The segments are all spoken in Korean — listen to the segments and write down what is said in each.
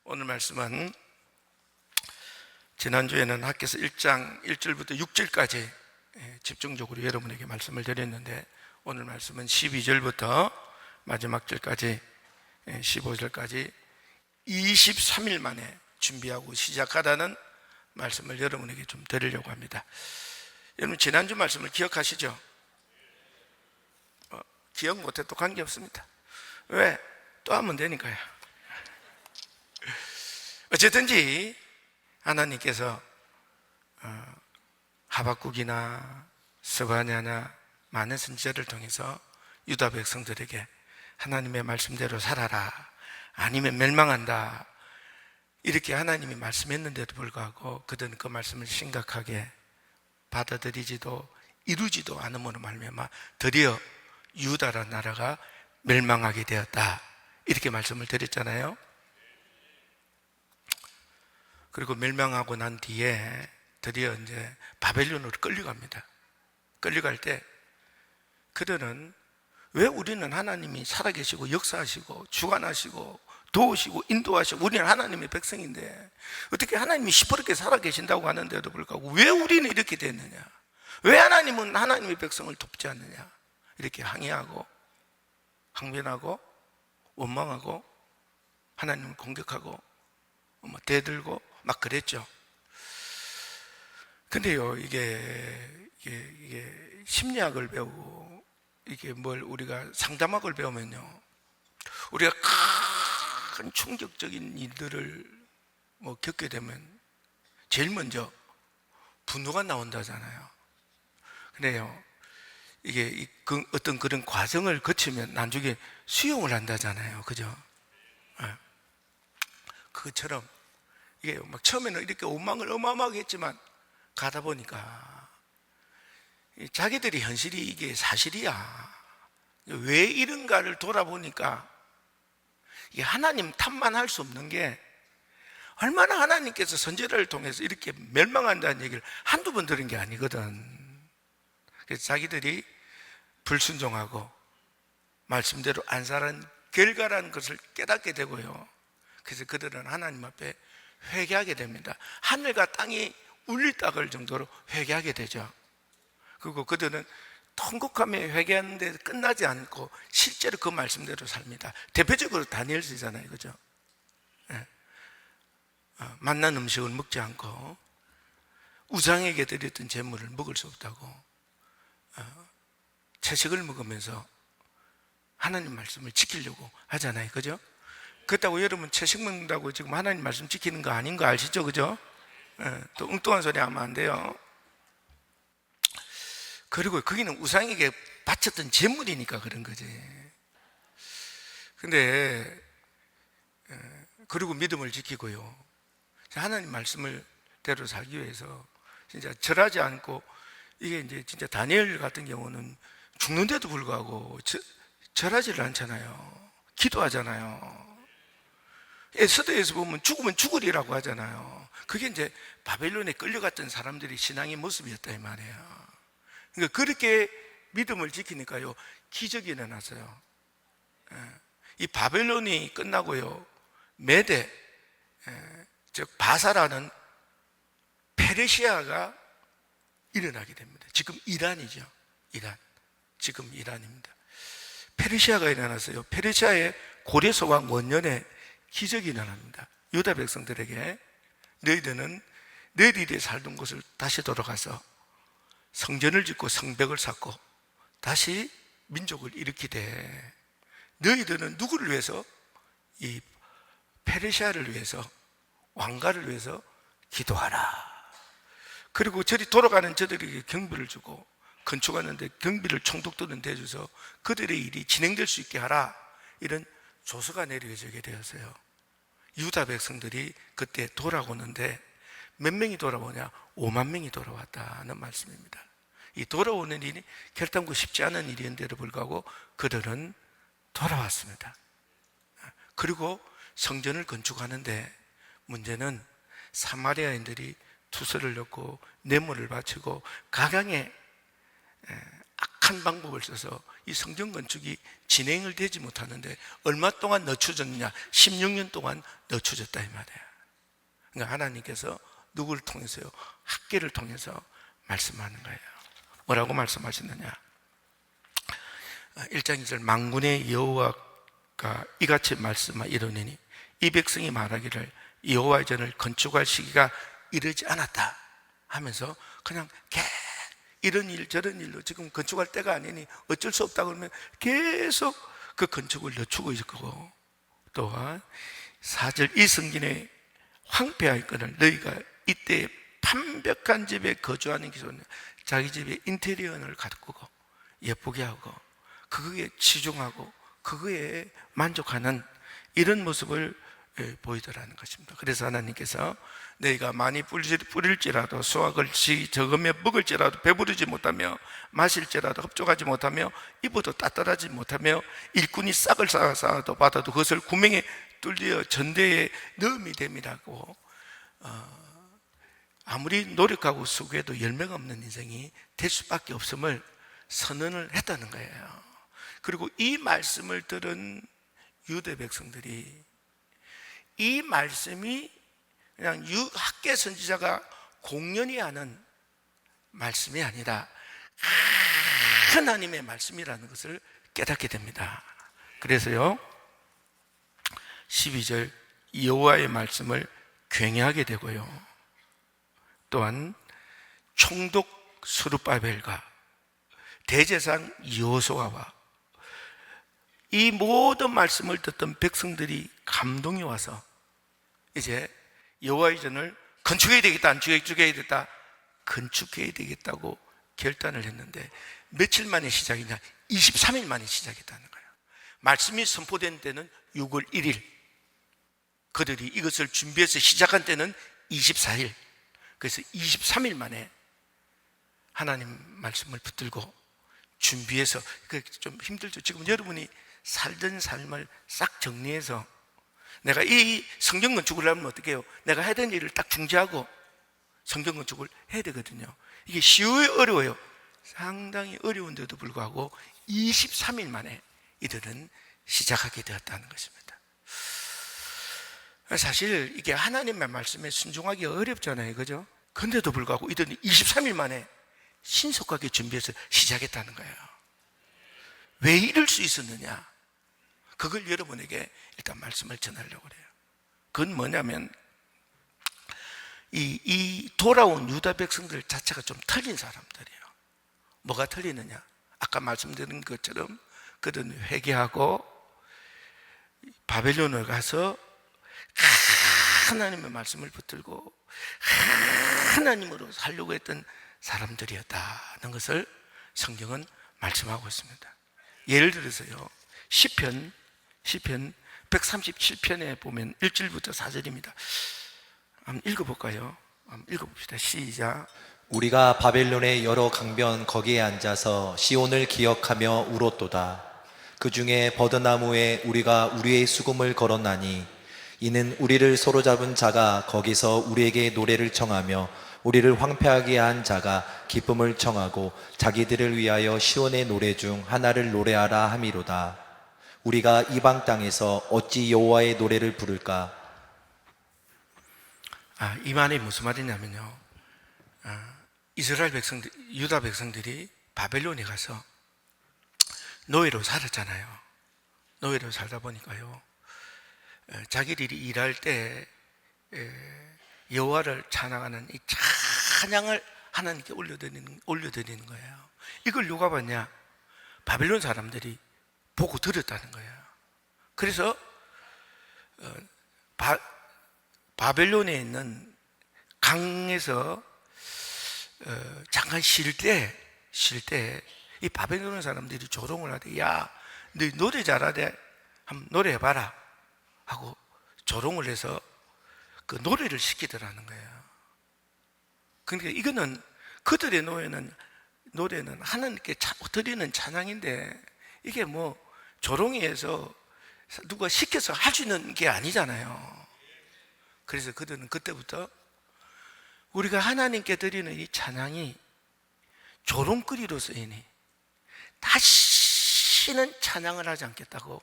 오늘 말씀은 지난주에는 학교에서 1장 1절부터 6절까지 집중적으로 여러분에게 말씀을 드렸는데, 오늘 말씀은 12절부터 마지막 절까지 15절까지 23일 만에 준비하고 시작하다는 말씀을 여러분에게 좀 드리려고 합니다. 여러분, 지난주 말씀을 기억하시죠? 기억 못해도 관계없습니다. 왜? 또 하면 되니까요. 어쨌든지 하나님께서 하박국이나 스바냐나 많은 선지자를 통해서 유다 백성들에게 하나님의 말씀대로 살아라, 아니면 멸망한다, 이렇게 하나님이 말씀했는데도 불구하고 그들은 그 말씀을 심각하게 받아들이지도 이루지도 않음으로 말미암아 드디어 유다라는 나라가 멸망하게 되었다, 이렇게 말씀을 드렸잖아요. 그리고 멸망하고 난 뒤에 드디어 이제 바벨론으로 끌려갑니다. 끌려갈 때 그들은, 왜 우리는 하나님이 살아계시고 역사하시고 주관하시고 도우시고 인도하시고 우리는 하나님의 백성인데 어떻게 하나님이 시퍼렇게 살아계신다고 하는데도 불구하고 왜 우리는 이렇게 됐느냐, 왜 하나님은 하나님의 백성을 돕지 않느냐, 이렇게 항의하고 항변하고 원망하고 하나님을 공격하고 대들고 막 그랬죠. 근데요, 이게 심리학을 배우고 이게 뭘 우리가 상담학을 배우면요, 우리가 큰 충격적인 일들을 겪게 되면 제일 먼저 분노가 나온다잖아요. 근데요, 이게 어떤 그런 과정을 거치면 나중에 수용을 한다잖아요. 그죠? 그것처럼 이게 막 처음에는 이렇게 원망을 어마어마하게 했지만 가다 보니까 자기들이 현실이 이게 사실이야. 왜 이런가를 돌아보니까 이게 하나님 탓만 할 수 없는 게, 얼마나 하나님께서 선지자를 통해서 이렇게 멸망한다는 얘기를 한두 번 들은 게 아니거든. 그래서 자기들이 불순종하고 말씀대로 안 살은 결과라는 것을 깨닫게 되고요. 그래서 그들은 하나님 앞에 회개하게 됩니다. 하늘과 땅이 울릴 닦을 정도로 회개하게 되죠. 그리고 그들은 통곡하며 회개하는데 끝나지 않고 실제로 그 말씀대로 삽니다. 대표적으로 다니엘서잖아요. 그죠? 맛난 음식을 먹지 않고 우상에게 드렸던 제물을 먹을 수 없다고 채식을 먹으면서 하나님 말씀을 지키려고 하잖아요. 그죠? 그렇다고 여러분 채식 먹는다고 지금 하나님 말씀 지키는 거 아닌 거 아시죠? 그죠? 또 엉뚱한 소리 하면 안 돼요. 그리고 거기는 우상에게 바쳤던 제물이니까 그런 거지. 근데 그리고 믿음을 지키고요, 하나님 말씀을 대로 살기 위해서 진짜 절하지 않고, 이게 이제 진짜 다니엘 같은 경우는 죽는데도 불구하고 절하지를 않잖아요. 기도하잖아요. 에스더에서 보면 죽으면 죽으리라고 하잖아요. 그게 이제 바벨론에 끌려갔던 사람들이 신앙의 모습이었다 이 말이에요. 그러니까 그렇게 믿음을 지키니까요, 기적이 일어났어요. 이 바벨론이 끝나고요, 메대, 즉 바사라는 페르시아가 일어나게 됩니다. 지금 이란이죠. 이란. 지금 이란입니다. 페르시아가 일어났어요. 페르시아의 고레스왕 원년에 기적이 일어납니다. 유다 백성들에게 너희들은 너희들이 살던 곳을 다시 돌아가서 성전을 짓고 성벽을 쌓고 다시 민족을 일으키되, 너희들은 누구를 위해서? 이 페르시아를 위해서, 왕가를 위해서 기도하라. 그리고 저리 돌아가는 저들에게 경비를 주고, 건축하는데 경비를 총독들은 대줘서 그들의 일이 진행될 수 있게 하라, 이런 조서가 내려지게 되었어요. 유다 백성들이 그때 돌아오는데 몇 명이 돌아오냐? 5만 명이 돌아왔다는 말씀입니다. 이 돌아오는 일이 결단코 쉽지 않은 일인데도 불구하고 그들은 돌아왔습니다. 그리고 성전을 건축하는데 문제는 사마리아인들이 투서를 넣고 뇌물을 바치고 각양의 악한 방법을 써서 이 성전 건축이 진행을 되지 못하는데 얼마 동안 늦춰졌느냐? 16년 동안 늦춰졌다 이 말이에요. 그러니까 하나님께서 누구를 통해서요? 학계를 통해서 말씀하는 거예요. 뭐라고 말씀하셨느냐? 1장 2절 만군의 여호와가 이같이 이르노니 이 백성이 말하기를 여호와의 전을 건축할 시기가 이르지 않았다 하면서 그냥 이런 일 저런 일로 지금 건축할 때가 아니니 어쩔 수 없다 그러면 계속 그 건축을 늦추고 있을 거고, 또한 4절 이 성전에 황폐하였거늘 너희가 이때 완벽한 집에 거주하는 기존 자기 집의 인테리어를 가꾸고 예쁘게 하고 그거에 치중하고 그거에 만족하는 이런 모습을 보이더라는 것입니다. 그래서 하나님께서 너희가 많이 뿌릴지라도 수확을 적으며 먹을지라도 배부르지 못하며 마실지라도 흡족하지 못하며 입어도 따뜻하지 못하며 일꾼이 싹을 쌓아도 받아도 그것을 구멍에 뚫려 전대에 넣음이 됨이라고, 아무리 노력하고 수고해도 열매가 없는 인생이 될 수밖에 없음을 선언을 했다는 거예요. 그리고 이 말씀을 들은 유대 백성들이 이 말씀이 그냥 학계 선지자가 공연히 하는 말씀이 아니라 하나님의 말씀이라는 것을 깨닫게 됩니다. 그래서요 12절 여호와의 말씀을 굉해하게 되고요, 또한 총독 스룹바벨과 대제사장 여호수아와 이 모든 말씀을 듣던 백성들이 감동이 와서 이제 여호와의 전을 건축해야 되겠다, 건축해야 되겠다, 건축해야 되겠다고 결단을 했는데 며칠 만에 시작이냐? 23일 만에 시작했다는 거예요. 말씀이 선포된 때는 6월 1일, 그들이 이것을 준비해서 시작한 때는 24일, 그래서 23일 만에 하나님 말씀을 붙들고 준비해서, 좀 힘들죠. 지금 여러분이 살던 삶을 싹 정리해서 내가 이 성전 건축을 하면 어떻게 해요? 내가 해야 되는 일을 딱 중지하고 성전 건축을 해야 되거든요. 이게 쉬워요, 어려워요? 상당히 어려운데도 불구하고 23일 만에 이들은 시작하게 되었다는 것입니다. 사실 이게 하나님의 말씀에 순종하기 어렵잖아요, 그죠? 그런데도 불구하고 이들은 23일 만에 신속하게 준비해서 시작했다는 거예요. 왜 이럴 수 있었느냐? 그걸 여러분에게 일단 말씀을 전하려고 그래요. 그건 뭐냐면 이 돌아온 유다 백성들 자체가 좀 틀린 사람들이에요. 뭐가 틀리느냐? 아까 말씀드린 것처럼 그들은 회개하고 바벨론을 가서 하나님의 말씀을 붙들고 하나님으로 살려고 했던 사람들이었다는 것을 성경은 말씀하고 있습니다. 예를 들어서요, 시편 137편에 보면 1절부터 4절입니다. 한번 읽어볼까요? 한번 읽어봅시다. 시작. 우리가 바벨론의 여러 강변 거기에 앉아서 시온을 기억하며 울었도다. 그 중에 버드나무에 우리가 우리의 수금을 걸었나니 이는 우리를 사로잡은 자가 거기서 우리에게 노래를 청하며 우리를 황폐하게 한 자가 기쁨을 청하고 자기들을 위하여 시온의 노래 중 하나를 노래하라 함이로다. 우리가 이방 땅에서 어찌 여호와의 노래를 부를까? 이 말이 무슨 말이냐면요, 이스라엘 백성들, 유다 백성들이 바벨론에 가서 노예로 살았잖아요. 노예로 살다 보니까요, 자기들이 일할 때 여호와를 찬양하는 이 찬양을 하나님께 올려드리는 거예요. 이걸 누가 봤냐? 바벨론 사람들이 보고 들었다는 거예요. 그래서 바벨론에 있는 강에서 잠깐 쉴 때 이 바벨론 사람들이 조롱을 하대. 야, 너 노래 잘하대, 한번 노래해봐라 하고 조롱을 해서 그 노래를 시키더라는 거예요. 그러니까 이거는 그들의 노래는 하나님께 드리는 찬양인데 이게 뭐 조롱이 해서 누가 시켜서 할 수 있는 게 아니잖아요. 그래서 그들은 그때부터 우리가 하나님께 드리는 이 찬양이 조롱거리로 쓰이니 다시 다시는 찬양을 하지 않겠다고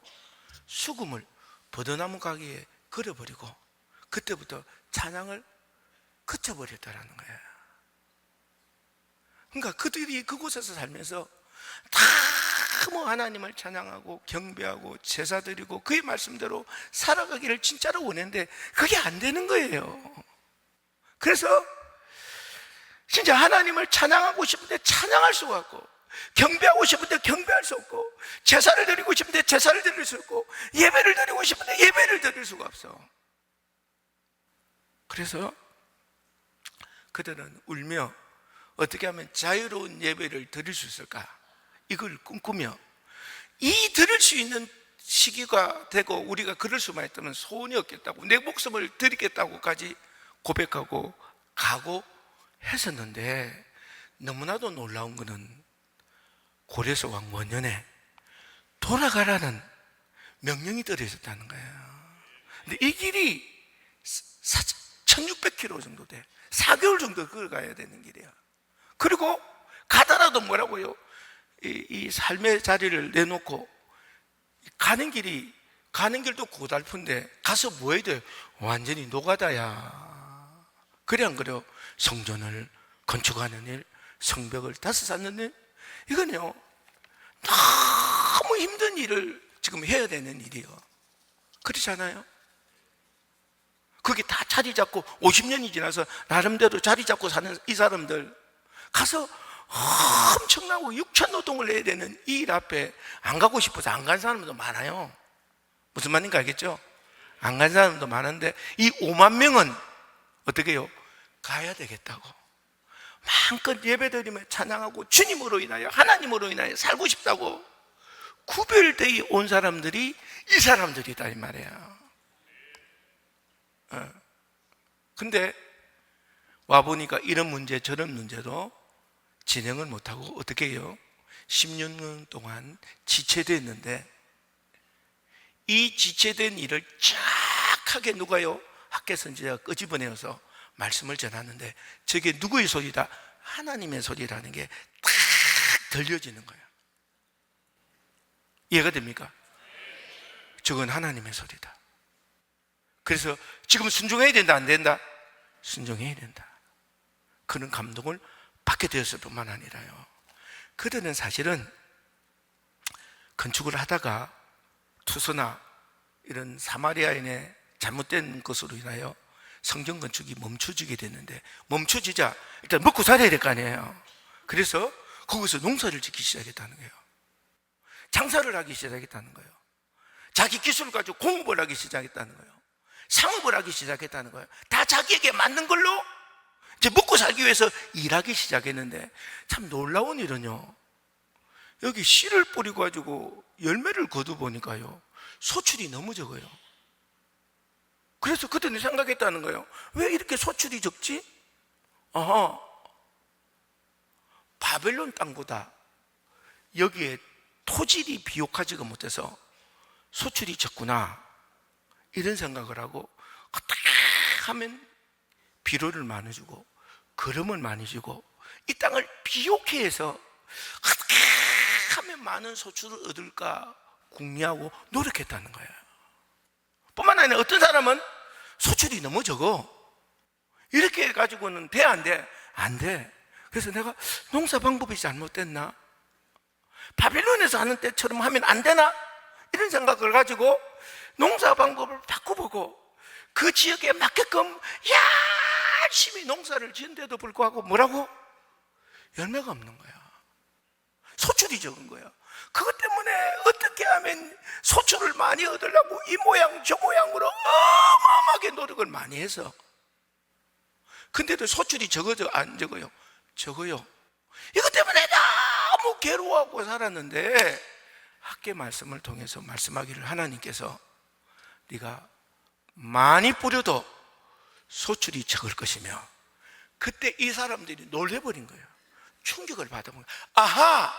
수금을 버드나무 가게에 걸어버리고 그때부터 찬양을 그쳐버렸다라는 거예요. 그러니까 그들이 그곳에서 살면서 다 뭐 하나님을 찬양하고 경배하고 제사 드리고 그의 말씀대로 살아가기를 진짜로 원했는데 그게 안 되는 거예요. 그래서 진짜 하나님을 찬양하고 싶은데 찬양할 수가 없고, 경배하고 싶은데 경배할 수 없고, 제사를 드리고 싶은데 제사를 드릴 수 없고, 예배를 드리고 싶은데 예배를 드릴 수가 없어. 그래서 그들은 울며 어떻게 하면 자유로운 예배를 드릴 수 있을까, 이걸 꿈꾸며, 이 드릴 수 있는 시기가 되고 우리가 그럴 수만 있다면 소원이 없겠다고, 내 목숨을 드리겠다고까지 고백하고 가고 했었는데, 너무나도 놀라운 것은 고레스 왕 원년에 돌아가라는 명령이 떨어졌다는 거예요. 근데 이 길이 1600km 정도 돼. 4개월 정도 걸어가야 되는 길이야. 그리고 가다라도 뭐라고요? 이 삶의 자리를 내놓고 가는 길도 고달픈데 가서 뭐 해야 돼? 완전히 노가다야. 그래 안 그래요? 성전을 건축하는 일, 성벽을 다시 쌓는 일, 이거는요 너무 힘든 일을 지금 해야 되는 일이요. 그렇지 않아요? 그게 다 자리 잡고 50년이 지나서 나름대로 자리 잡고 사는 이 사람들 가서 엄청나고 6천 노동을 해야 되는 이 일 앞에 안 가고 싶어서 안 간 사람도 많아요. 무슨 말인지 알겠죠? 안 간 사람도 많은데 이 5만 명은 어떻게 해요? 가야 되겠다고 마음껏 예배드리며 찬양하고 주님으로 인하여, 하나님으로 인하여 살고 싶다고 구별되어 온 사람들이 이 사람들이다 이 말이에요. 근데 와보니까 이런 문제 저런 문제도 진행을 못하고 어떻게 해요? 16년 동안 지체됐는데, 이 지체된 일을 쫙하게 누가요? 학계 선지자가 끄집어내어서 말씀을 전하는데, 저게 누구의 소리다? 하나님의 소리라는 게 딱 들려지는 거예요. 이해가 됩니까? 저건 하나님의 소리다. 그래서 지금 순종해야 된다 안 된다? 순종해야 된다. 그런 감동을 받게 되었을 뿐만 아니라요, 그들은 사실은 건축을 하다가 투서나 이런 사마리아인의 잘못된 것으로 인하여 성전 건축이 멈춰지게 됐는데, 멈춰지자 일단 먹고 살아야 될 거 아니에요. 그래서 거기서 농사를 짓기 시작했다는 거예요. 장사를 하기 시작했다는 거예요. 자기 기술을 가지고 공업을 하기 시작했다는 거예요. 상업을 하기 시작했다는 거예요. 다 자기에게 맞는 걸로 이제 먹고 살기 위해서 일하기 시작했는데, 참 놀라운 일은요, 여기 씨를 뿌리고 가지고 열매를 거둬보니까요 소출이 너무 적어요. 그래서 그때는 생각했다는 거예요. 왜 이렇게 소출이 적지? 바벨론 땅보다 여기에 토질이 비옥하지가 못해서 소출이 적구나, 이런 생각을 하고 어떻게 하면 비료를 많이 주고 거름을 많이 주고 이 땅을 비옥해 해서 어떻게 하면 많은 소출을 얻을까 궁리하고 노력했다는 거예요. 뿐만 아니라 어떤 사람은 소출이 너무 적어. 이렇게 해가지고는 돼 안 돼? 안 돼. 그래서 내가 농사 방법이 잘못됐나? 바빌론에서 하는 때처럼 하면 안 되나? 이런 생각을 가지고 농사 방법을 바꿔보고 그 지역에 맞게끔 열심히 농사를 지은데도 불구하고 뭐라고? 열매가 없는 거야. 소출이 적은 거야. 그것 때문에 어떻게 하면 소출을 많이 얻으려고 이 모양 저 모양으로 어마어마하게 노력을 많이 해서, 근데도 소출이 적어져 안 적어요? 적어요. 이것 때문에 너무 괴로워하고 살았는데 학계 말씀을 통해서 말씀하기를, 하나님께서 네가 많이 뿌려도 소출이 적을 것이며, 그때 이 사람들이 놀래버린 거예요. 충격을 받아본 거예요. 아하,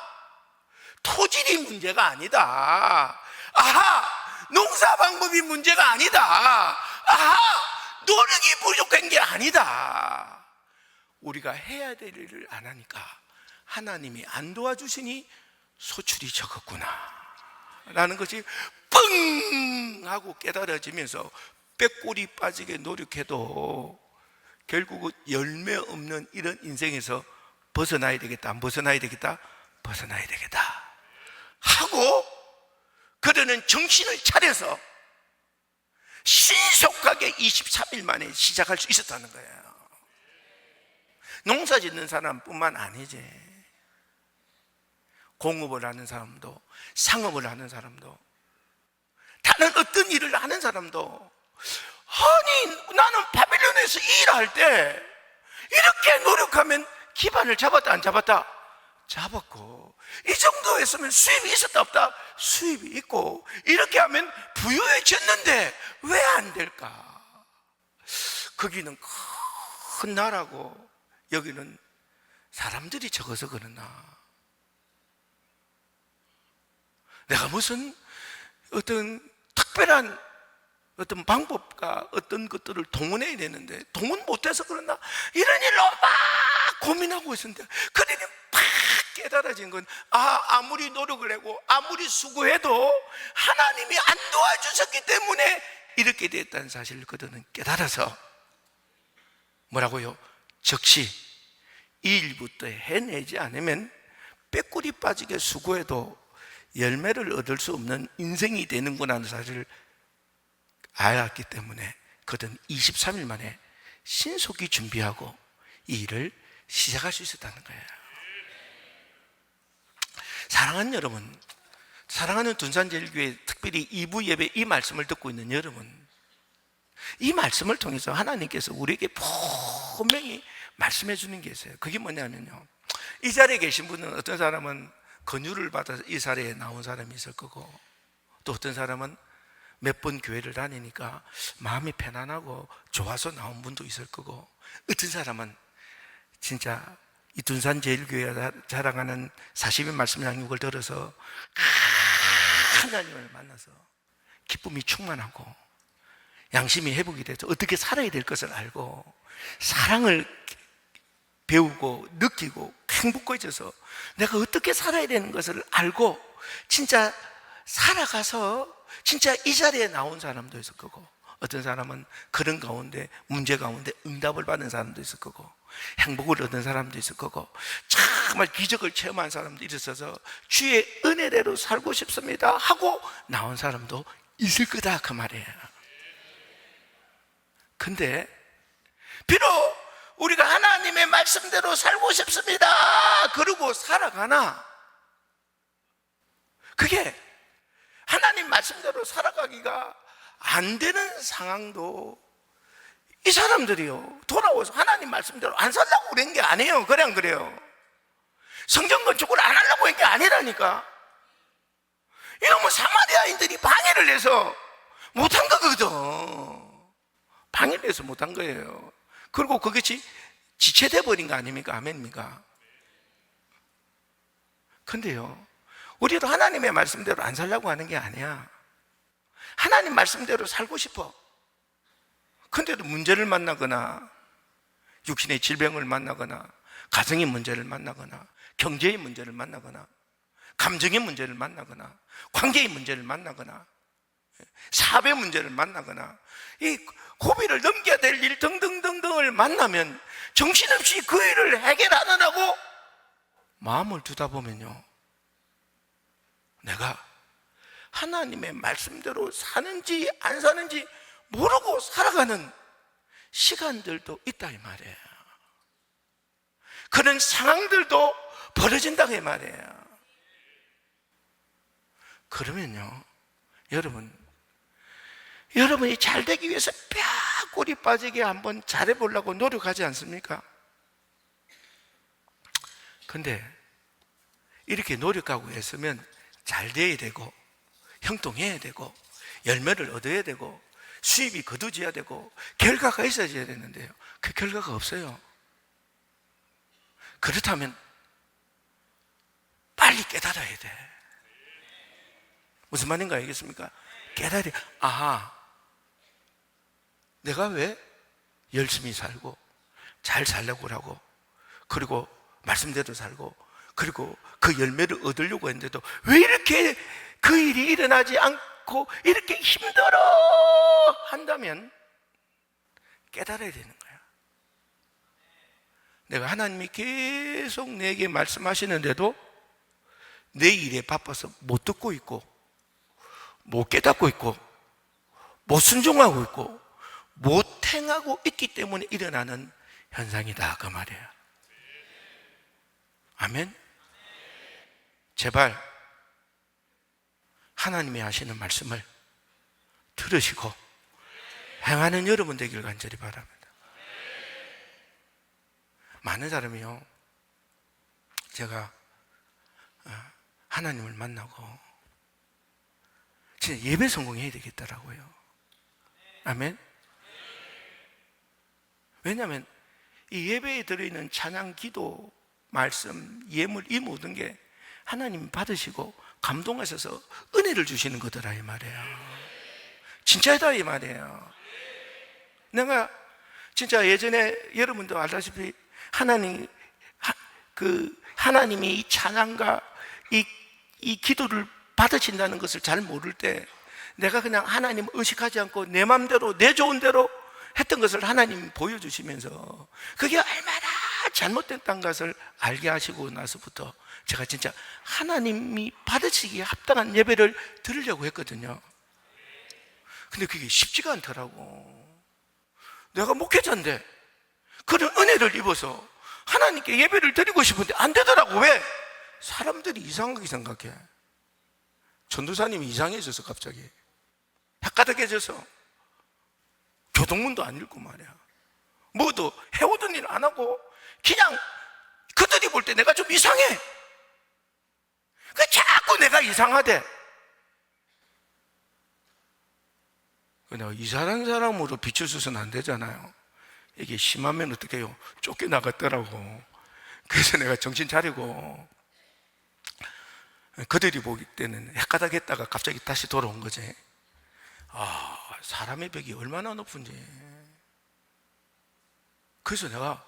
토질이 문제가 아니다. 아하, 농사 방법이 문제가 아니다. 아하, 노력이 부족한 게 아니다. 우리가 해야 될 일을 안 하니까 하나님이 안 도와주시니 소출이 적었구나. 라는 것이 뻥 하고 깨달아지면서 빼꼬리 빠지게 노력해도 결국은 열매 없는 이런 인생에서 벗어나야 되겠다. 안 벗어나야 되겠다? 벗어나야 되겠다 하고 그러는 정신을 차려서 신속하게 23일 만에 시작할 수 있었다는 거예요. 농사 짓는 사람뿐만 아니지, 공업을 하는 사람도, 상업을 하는 사람도, 다른 어떤 일을 하는 사람도, 아니 나는 바빌론에서 일할 때 이렇게 노력하면 기반을 잡았다 안 잡았다? 잡았고, 이 정도 했으면 수입이 있었다 없다? 수입이 있고, 이렇게 하면 부유해졌는데 왜 안 될까? 거기는 큰 나라고 여기는 사람들이 적어서 그러나, 내가 무슨 어떤 특별한 어떤 방법과 어떤 것들을 동원해야 되는데 동원 못해서 그러나, 이런 일로 막 고민하고 있었는데 그들이 팍 깨달아진 건, 아무리 노력을 하고 아무리 수고해도 하나님이 안 도와주셨기 때문에 이렇게 됐다는 사실을 그들은 깨달아서 뭐라고요? 즉시 이 일부터 해내지 않으면 빼꼬리 빠지게 수고해도 열매를 얻을 수 없는 인생이 되는구나 하는 사실을 알았기 때문에 그들은 23일 만에 신속히 준비하고 이 일을 시작할 수 있었다는 거예요. 사랑하는 여러분, 사랑하는 둔산제일교회 특별히 2부 예배 이 말씀을 듣고 있는 여러분, 이 말씀을 통해서 하나님께서 우리에게 분명히 말씀해 주는 게 있어요. 그게 뭐냐면요, 이 자리에 계신 분은 어떤 사람은 권유를 받아서 이 자리에 나온 사람이 있을 거고, 또 어떤 사람은 몇 번 교회를 다니니까 마음이 편안하고 좋아서 나온 분도 있을 거고, 어떤 사람은 진짜 이 둔산제일교회가 자랑하는 40의 말씀 양육을 들어서 하나님을 만나서 기쁨이 충만하고 양심이 회복이 돼서 어떻게 살아야 될 것을 알고 사랑을 배우고 느끼고 행복해져서 내가 어떻게 살아야 되는 것을 알고 진짜 살아가서 진짜 이 자리에 나온 사람도 있을 거고, 어떤 사람은 그런 가운데 문제 가운데 응답을 받은 사람도 있을 거고, 행복을 얻은 사람도 있을 거고, 정말 기적을 체험한 사람도 있어서 주의 은혜대로 살고 싶습니다 하고 나온 사람도 있을 거다, 그 말이에요. 근데 비록 우리가 하나님의 말씀대로 살고 싶습니다 그러고 살아가나, 그게 하나님 말씀대로 살아가기가 안 되는 상황도 이 사람들이요 돌아와서 하나님 말씀대로 안 살려고 그런 게 아니에요. 그래 안 그래요? 성전 건축을 안 하려고 한 게 아니라니까. 이놈의 사마리아인들이 방해를 해서 못한 거거든. 방해를 해서 못한 거예요. 그리고 그것이 지체돼 버린 거 아닙니까? 아멘입니까? 근데요, 우리도 하나님의 말씀대로 안 살려고 하는 게 아니야. 하나님 말씀대로 살고 싶어. 근데도 문제를 만나거나 육신의 질병을 만나거나 가정의 문제를 만나거나 경제의 문제를 만나거나 감정의 문제를 만나거나 관계의 문제를 만나거나 사업의 문제를 만나거나 이 고비를 넘겨야 될 일 등등등등을 만나면 정신없이 그 일을 해결하느라고 마음을 두다 보면요, 내가 하나님의 말씀대로 사는지 안 사는지 모르고 살아가는 시간들도 있다 이 말이에요. 그런 상황들도 벌어진다 이 말이에요. 그러면요, 여러분이 잘 되기 위해서 뼈골이 빠지게 한번 잘해보려고 노력하지 않습니까? 근데 이렇게 노력하고 했으면 잘 돼야 되고 형통해야 되고 열매를 얻어야 되고 수입이 거두져야 되고 결과가 있어야 되는데요, 그 결과가 없어요. 그렇다면 빨리 깨달아야 돼. 무슨 말인가 알겠습니까? 깨달이, 내가 왜 열심히 살고 잘 살려고 하고 그리고 말씀대로 살고 그리고 그 열매를 얻으려고 했는데도 왜 이렇게 그 일이 일어나지 않고 이렇게 힘들어 한다면 깨달아야 되는 거야. 내가 하나님이 계속 내게 말씀하시는데도 내 일에 바빠서 못 듣고 있고, 못 깨닫고 있고, 못 순종하고 있고, 못 행하고 있기 때문에 일어나는 현상이다, 그 말이에요. 아멘. 제발 하나님이 하시는 말씀을 들으시고 행하는 여러분 되길 간절히 바랍니다. 많은 사람이요, 제가 하나님을 만나고 진짜 예배 성공해야 되겠더라고요. 아멘. 왜냐하면 이 예배에 들어있는 찬양, 기도, 말씀, 예물, 이 모든 게 하나님 받으시고 감동하셔서 은혜를 주시는 거더라, 이 말이에요. 진짜다, 이 말이에요. 내가 진짜 예전에 여러분도 알다시피 하나님이 이 찬양과 이 기도를 받으신다는 것을 잘 모를 때 내가 그냥 하나님 의식하지 않고 내 마음대로, 내 좋은 대로 했던 것을 하나님이 보여주시면서 그게 얼마나 잘못됐다는 것을 알게 하시고 나서부터 제가 진짜 하나님이 받으시기에 합당한 예배를 드리려고 했거든요. 근데 그게 쉽지가 않더라고. 내가 목회자인데 그런 은혜를 입어서 하나님께 예배를 드리고 싶은데 안 되더라고. 왜? 사람들이 이상하게 생각해. 전도사님이 이상해져서 갑자기 헷가닥해져서 교동문도 안 읽고 말이야. 뭐도 해오던 일 안 하고 그냥 그들이 볼 때 내가 좀 이상해. 그 자꾸 내가 이상하대. 내가 이상한 사람으로 비춰줘서는 안 되잖아요. 이게 심하면 어떻게 해요? 쫓겨나갔더라고. 그래서 내가 정신 차리고 그들이 보기 때는 헷가닥했다가 갑자기 다시 돌아온 거지. 사람의 벽이 얼마나 높은지. 그래서 내가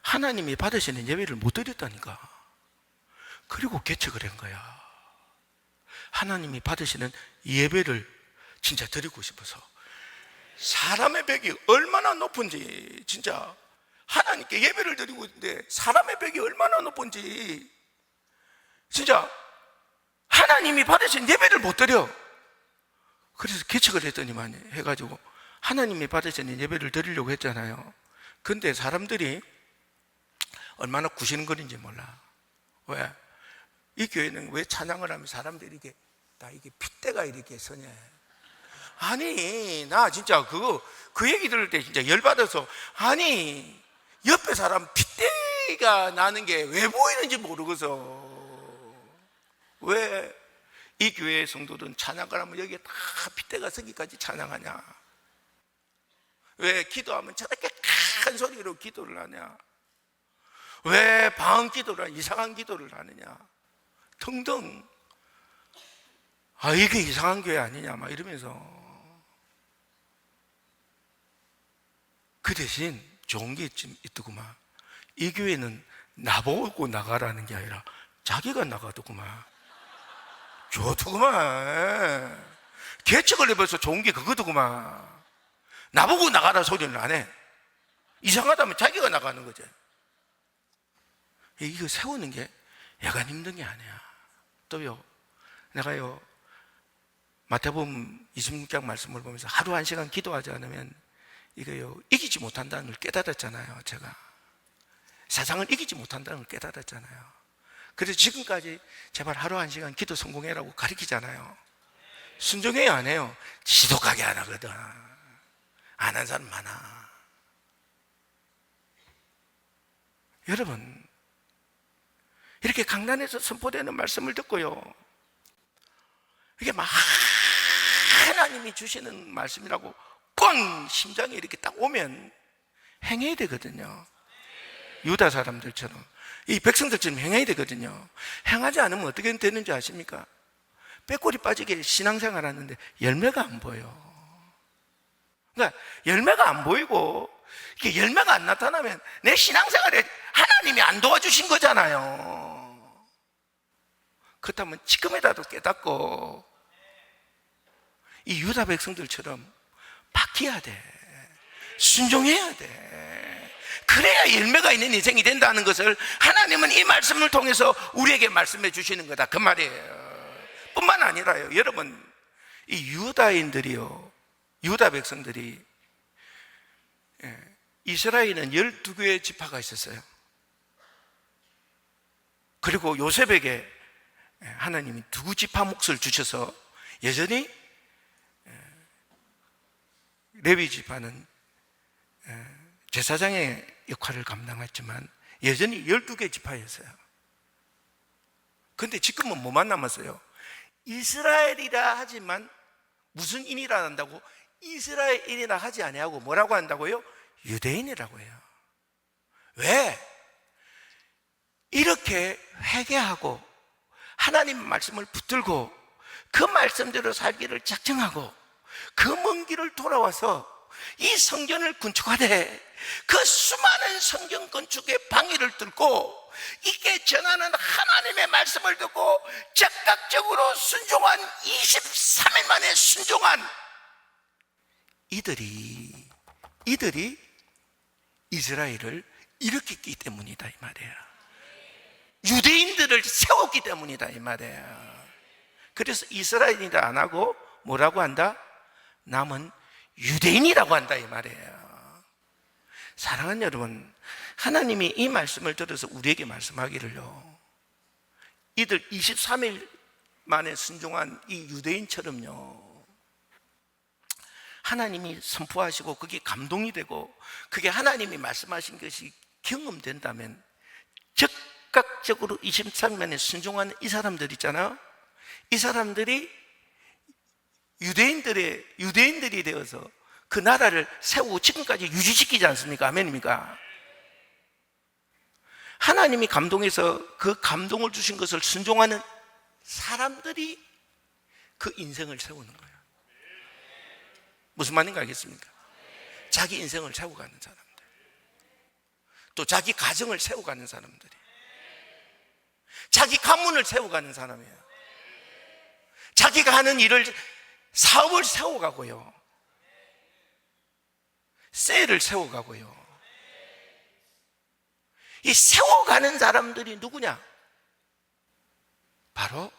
하나님이 받으시는 예배를 못 드렸다니까. 그리고 개척을 한 거야. 하나님이 받으시는 예배를 진짜 드리고 싶어서. 사람의 벽이 얼마나 높은지, 진짜 하나님께 예배를 드리고 있는데 사람의 벽이 얼마나 높은지 진짜 하나님이 받으신 예배를 못 드려. 그래서 개척을 했더니만 해가지고 하나님이 받으신 예배를 드리려고 했잖아요. 근데 사람들이 얼마나 구시는거리인지 몰라. 왜? 이 교회는 왜 찬양을 하면 사람들이 이게 핏대가 이렇게 서냐. 아니, 나 진짜 그 얘기 들을 때 진짜 열받아서, 아니, 옆에 사람 핏대가 나는 게 왜 보이는지 모르겠어. 왜 이 교회의 성도들은 찬양을 하면 여기에 다 핏대가 서기까지 찬양하냐? 왜 기도하면 저렇게 큰 소리로 기도를 하냐? 왜 방언 기도를 하냐? 이상한 기도를 하느냐? 등등. 이게 이상한 교회 아니냐? 막 이러면서. 그 대신 좋은 게 있더구만. 이 교회는 나보고 나가라는 게 아니라 자기가 나가더구만. 좋더구만. 개척을 해봐서 좋은 게 그거더구만. 나보고 나가라 소리는 안 해. 이상하다면 자기가 나가는 거지. 이거 세우는 게 약간 힘든 게 아니야. 또요, 내가요, 마태복음 26장 말씀을 보면서 하루 1시간 기도하지 않으면 이거요, 이기지 못한다는 걸 깨달았잖아요. 제가 세상을 이기지 못한다는 걸 깨달았잖아요. 그래서 지금까지 제발 하루 1시간 기도 성공해라고 가르치잖아요. 순종해요, 안 해요? 지독하게 안 하거든. 안 한 사람 많아. 여러분, 이렇게 강단에서 선포되는 말씀을 듣고요, 이게 막 하나님이 주시는 말씀이라고 꽝 심장에 이렇게 딱 오면 행해야 되거든요. 유다 사람들처럼, 이 백성들처럼 행해야 되거든요. 행하지 않으면 어떻게 되는지 아십니까? 빼꼬리 빠지게 신앙생활 하는데 열매가 안 보여. 그러니까 열매가 안 보이고, 이게 열매가 안 나타나면 내 신앙생활에 하나님이 안 도와주신 거잖아요. 그렇다면 지금이라도 깨닫고 이 유다 백성들처럼 바뀌어야 돼. 순종해야 돼. 그래야 열매가 있는 인생이 된다는 것을 하나님은 이 말씀을 통해서 우리에게 말씀해 주시는 거다, 그 말이에요. 뿐만 아니라요, 여러분, 이 유다인들이요, 유다 백성들이, 이스라엘은 12개의 지파가 있었어요. 그리고 요셉에게 하나님이 2지파 몫을 주셔서 여전히 레위 지파는 제사장의 역할을 감당했지만 여전히 12개 지파였어요. 그런데 지금은 뭐만 남았어요? 이스라엘이라 하지만 무슨 인이라 한다고? 이스라엘인이라 하지 아니하고 뭐라고 한다고요? 유대인이라고 해요. 왜? 이렇게 회개하고 하나님 말씀을 붙들고 그 말씀대로 살기를 작정하고 그 먼 길을 돌아와서 이 성전을 건축하되 그 수많은 성전 건축의 방해를 뚫고 이게 전하는 하나님의 말씀을 듣고 즉각적으로 순종한 23일 만에 순종한 이들이 이스라엘을 일으켰기 때문이다, 이 말이에요. 유대인들을 세웠기 때문이다, 이 말이에요. 그래서 이스라엘이라 안 하고 뭐라고 한다? 남은 유대인이라고 한다, 이 말이에요. 사랑하는 여러분, 하나님이 이 말씀을 들어서 우리에게 말씀하기를요, 이들 23일 만에 순종한 이 유대인처럼요, 하나님이 선포하시고 그게 감동이 되고 그게 하나님이 말씀하신 것이 경험된다면 즉각적으로 23일 만에 순종하는 이 사람들 있잖아요, 이 사람들이 유대인들이 되어서 그 나라를 세우고 지금까지 유지시키지 않습니까? 아멘입니까? 하나님이 감동해서 그 감동을 주신 것을 순종하는 사람들이 그 인생을 세우는 거예요. 무슨 말인가 알겠습니까? 자기 인생을 세워가는 사람들, 또 자기 가정을 세워가는 사람들이, 자기 가문을 세워가는 사람이에요. 자기가 하는 일을, 사업을 세워가고요, 셀을 세워가고요. 이 세워가는 사람들이 누구냐? 바로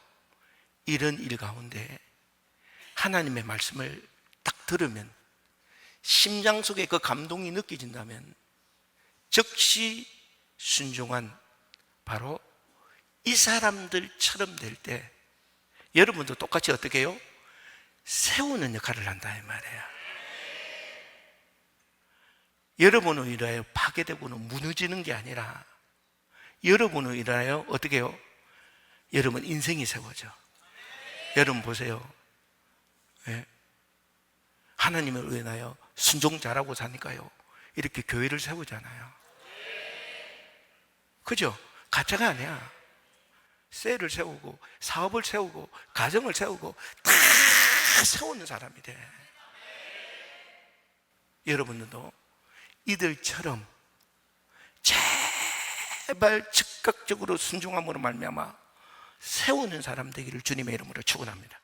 이런 일 가운데 하나님의 말씀을 딱 들으면, 심장 속에 그 감동이 느껴진다면 즉시 순종한 바로 이 사람들처럼 될 때 여러분도 똑같이 어떻게 해요? 세우는 역할을 한다, 이 말이에요. 여러분을 인하여 파괴되고는 무너지는 게 아니라 여러분을 인하여 어떻게 해요? 여러분 인생이 세워져. 여러분 보세요, 하나님을 위하여 순종 잘하고 사니까요, 이렇게 교회를 세우잖아요. 그죠? 가짜가 아니야. 셀을 세우고 사업을 세우고 가정을 세우고 다 세우는 사람이 돼. 여러분들도 이들처럼 제발 즉각적으로 순종함으로 말미암아 세우는 사람 되기를 주님의 이름으로 축원합니다.